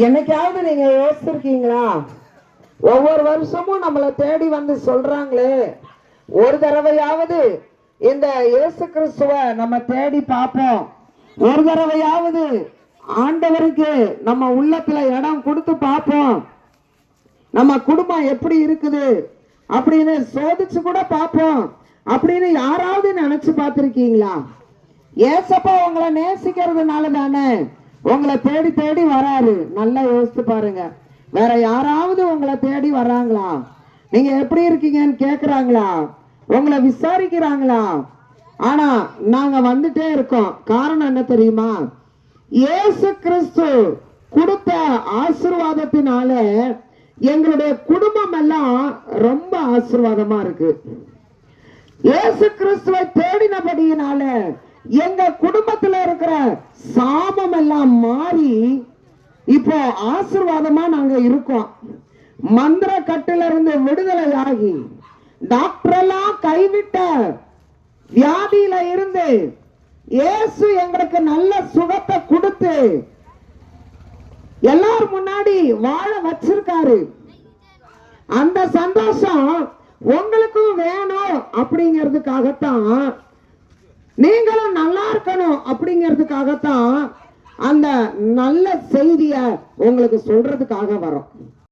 என்னைக்காவது நீங்க யோசிச்சிருக்கீங்களா? ஒவ்வொரு வருஷமும் நம்மளை தேடி வந்து சொல்றாங்களே, ஒரு தடவையாவது இந்த இயேசு கிறிஸ்துவ நம்ம தேடி பார்ப்போம், ஒரு தடவையாவது ஆண்டவருக்கு நம்ம உள்ளத்துல இடம் கொடுத்து பார்ப்போம், நம்ம குடும்பம் எப்படி இருக்குது அப்படின்னு சோதிச்சு கூட பார்ப்போம் அப்படின்னு யாராவது நினைச்சு பார்த்திருக்கீங்களா? ஏசப்பா உங்களை நேசிக்கிறதுனால தானே உங்களை தேடி தேடி வராரு. நல்லா யோசித்து பாருங்க. வேற யாராவது உங்களை தேடி வர்றாங்களா? நீங்க எப்படி இருக்கீங்கன்னு கேக்குறாங்களா? உங்களை விசாரிக்கிறாங்களா? ஆனா நாங்க வந்துட்டே இருக்கோம். காரணம் என்ன தெரியுமா? இயேசு கிறிஸ்து கொடுத்த ஆசீர்வாதத்தினால எங்களுடைய குடும்பம் எல்லாம் ரொம்ப ஆசீர்வாதமா இருக்கு. இயேசு கிறிஸ்துவை தேடினபடியினால எங்க குடும்பத்துல இருக்கிற சாபம் எல்லாம் மாறி இப்போ ஆசீர்வாதமா நாங்க இருக்கோம். மந்திர கட்டில இருந்து விடுதலை ஆகி டாக்டர் எல்லாம் கைவிட்ட வியாதியில இருந்து இயேசு எங்களுக்கு நல்ல சுகத்தை கொடுத்து எல்லாரும் முன்னாடி வாழ வச்சிருக்காரு. அந்த சந்தோஷம் உங்களுக்கும் வேணும் அப்படிங்கிறதுக்காகத்தான், நீங்களும் நல்லா இருக்கணும் அப்படிங்கிறதுக்காகத்தான் அந்த நல்ல செய்திய உங்களுக்கு சொல்றதுக்காக வரோம்.